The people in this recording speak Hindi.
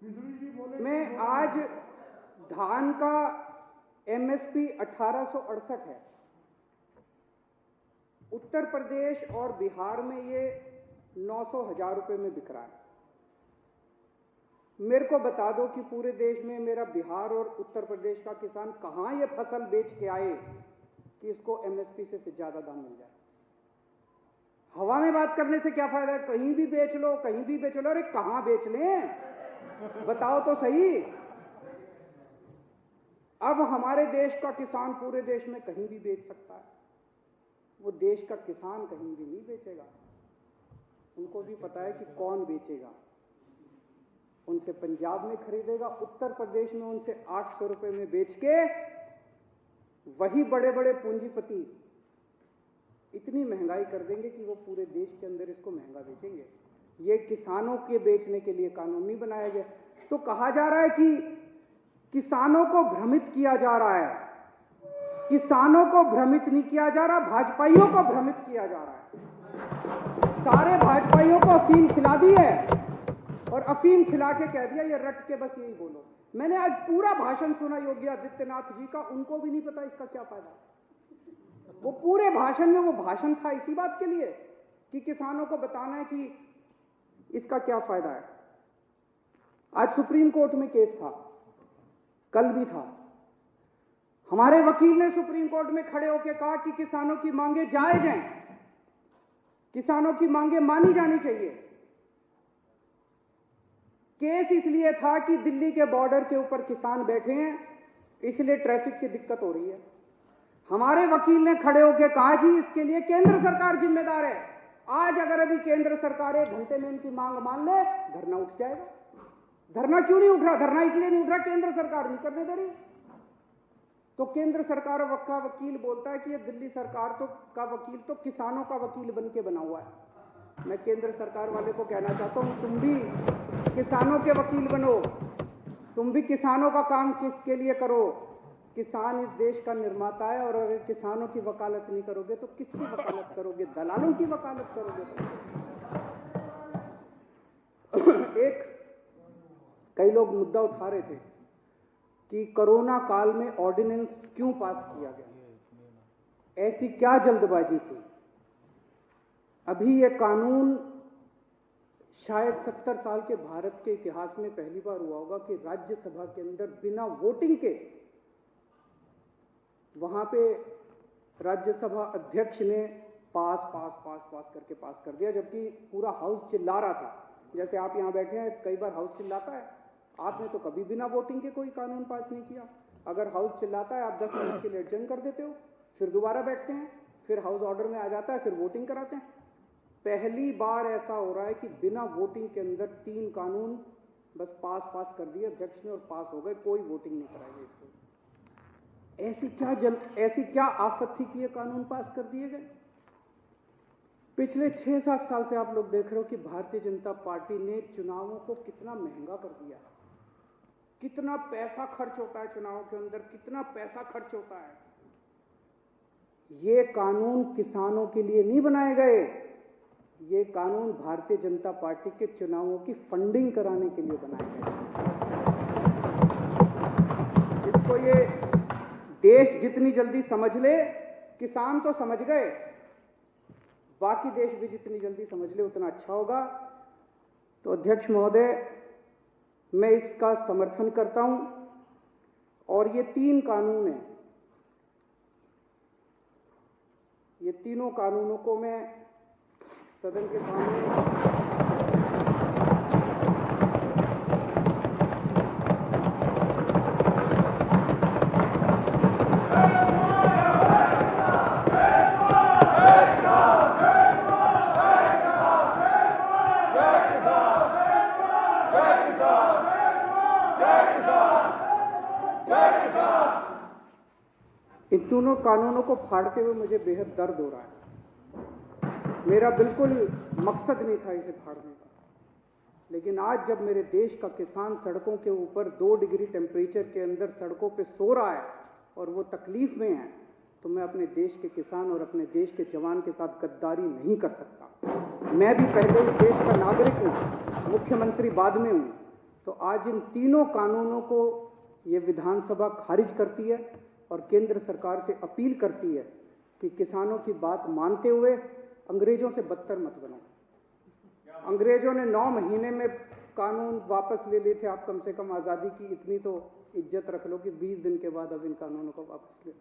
में आज धान का एमएसपी 1868 है। उत्तर प्रदेश और बिहार में ये 900,000 रुपए में बिक रहा है। मेरे को बता दो कि पूरे देश में मेरा बिहार और उत्तर प्रदेश का किसान कहां ये फसल बेच के आए कि इसको एमएसपी से ज्यादा दाम मिल जाए। हवा में बात करने से क्या फायदा है? कहीं भी बेच लो, कहीं भी बेच लो। अरे कहां बेच लें, बताओ तो सही। अब हमारे देश का किसान पूरे देश में कहीं भी बेच सकता है। वो देश का किसान कहीं भी नहीं बेचेगा। उनको भी पता है कि कौन बेचेगा। उनसे पंजाब में खरीदेगा, उत्तर प्रदेश में उनसे 800 रुपए में बेच के वही बड़े बड़े पूंजीपति इतनी महंगाई कर देंगे कि वो पूरे देश के अंदर इसको महंगा बेचेंगे। ये किसानों के बेचने के लिए कानून नहीं बनाया गया। तो कहा जा रहा है कि किसानों को भ्रमित किया जा रहा है। किसानों को भ्रमित नहीं किया जा रहा, भाजपाइयों को भ्रमित किया जा रहा है। सारे भाजपाइयों को अफीम खिला दी है और अफीम खिला के कह दिया ये रट के बस यही बोलो। मैंने आज पूरा भाषण सुना योगी आदित्यनाथ जी का, उनको भी नहीं पता इसका क्या फायदा। वो पूरे भाषण में, वो भाषण था इसी बात के लिए कि किसानों को बताना है कि इसका क्या फायदा है। आज सुप्रीम कोर्ट में केस था, कल भी था। हमारे वकील ने सुप्रीम कोर्ट में खड़े होकर कहा कि किसानों की मांगे जायज हैं, किसानों की मांगे मानी जानी चाहिए। केस इसलिए था कि दिल्ली के बॉर्डर के ऊपर किसान बैठे हैं, इसलिए ट्रैफिक की दिक्कत हो रही है। हमारे वकील ने खड़े होकर कहा जी इसके लिए केंद्र सरकार जिम्मेदार है। आज अगर अभी केंद्र सरकार 1 घंटे में इनकी मांग मान ले, धरना उठ जाएगा। धरना क्यों नहीं उठ रहा? धरना इसलिए नहीं उठ रहा, केंद्र सरकार नहीं करने दे रही। तो केंद्र सरकार का वकील बोलता है कि ये दिल्ली सरकार का वकील तो किसानों का वकील बन के बना हुआ है। मैं केंद्र सरकार वाले को कहना चाहता हूं, तुम भी किसानों के वकील बनो, तुम भी किसानों का काम किसके लिए करो। किसान इस देश का निर्माता है और अगर किसानों की वकालत नहीं करोगे तो किसकी वकालत करोगे? दलालों की वकालत करोगे। एक कई लोग मुद्दा उठा रहे थे कि कोरोना काल में ऑर्डिनेंस क्यों पास किया गया, ऐसी क्या जल्दबाजी थी। अभी यह कानून शायद 70 साल के भारत के इतिहास में पहली बार हुआ होगा कि राज्यसभा के अंदर बिना वोटिंग के, वहां पे राज्यसभा अध्यक्ष ने पास करके पास कर दिया, जबकि पूरा हाउस चिल्ला रहा था। जैसे आप यहां बैठे हैं, कई बार हाउस चिल्लाता है, आपने तो कभी बिना वोटिंग के कोई कानून पास नहीं किया। अगर हाउस चिल्लाता है आप 10 मिनट के लिए एडजर्न कर देते हो, फिर दोबारा बैठते हैं, फिर हाउस ऑर्डर में आ जाता है, फिर वोटिंग कराते हैं। पहली बार ऐसा हो रहा है कि बिना वोटिंग के अंदर 3 कानून बस पास कर दिए अध्यक्ष ने और पास हो गए, कोई वोटिंग नहीं कराई गई इसको। ऐसी क्या आफत थी कि ये कानून पास कर दिए गए। पिछले 6-7 साल से आप लोग देख रहे हो कि भारतीय जनता पार्टी ने चुनावों को कितना महंगा कर दिया। कितना पैसा खर्च होता है चुनावों के अंदर, कितना पैसा खर्च होता है। ये कानून किसानों के लिए नहीं बनाए गए, ये कानून भारतीय जनता पार्टी के चुनावों की फंडिंग कराने के लिए बनाए गए। इसको ये देश जितनी जल्दी समझ ले, किसान तो समझ गए, बाकी देश भी जितनी जल्दी समझ ले उतना अच्छा होगा। तो अध्यक्ष महोदय, मैं इसका समर्थन करता हूं और ये 3 कानून हैं, ये तीनों कानूनों को मैं सदन के सामने इन दोनों कानूनों को फाड़ते हुए मुझे बेहद दर्द हो रहा है। मेरा बिल्कुल मकसद नहीं था इसे फाड़ने का, लेकिन आज जब मेरे देश का किसान सड़कों के ऊपर 2 डिग्री टेम्परेचर के अंदर सड़कों पे सो रहा है और वो तकलीफ में है, तो मैं अपने देश के किसान और अपने देश के जवान के साथ गद्दारी नहीं कर सकता। मैं भी पहले इस देश का नागरिक हूँ, मुख्यमंत्री बाद में हूँ, तो आज इन तीनों कानूनों को ये विधानसभा खारिज करती है और केंद्र सरकार से अपील करती है कि किसानों की बात मानते हुए अंग्रेजों से बदतर मत बनो। अंग्रेजों ने 9 महीने में कानून वापस ले लिए थे, आप कम से कम आज़ादी की इतनी तो इज्जत रख लो कि 20 दिन के बाद अब इन कानूनों को वापस ले।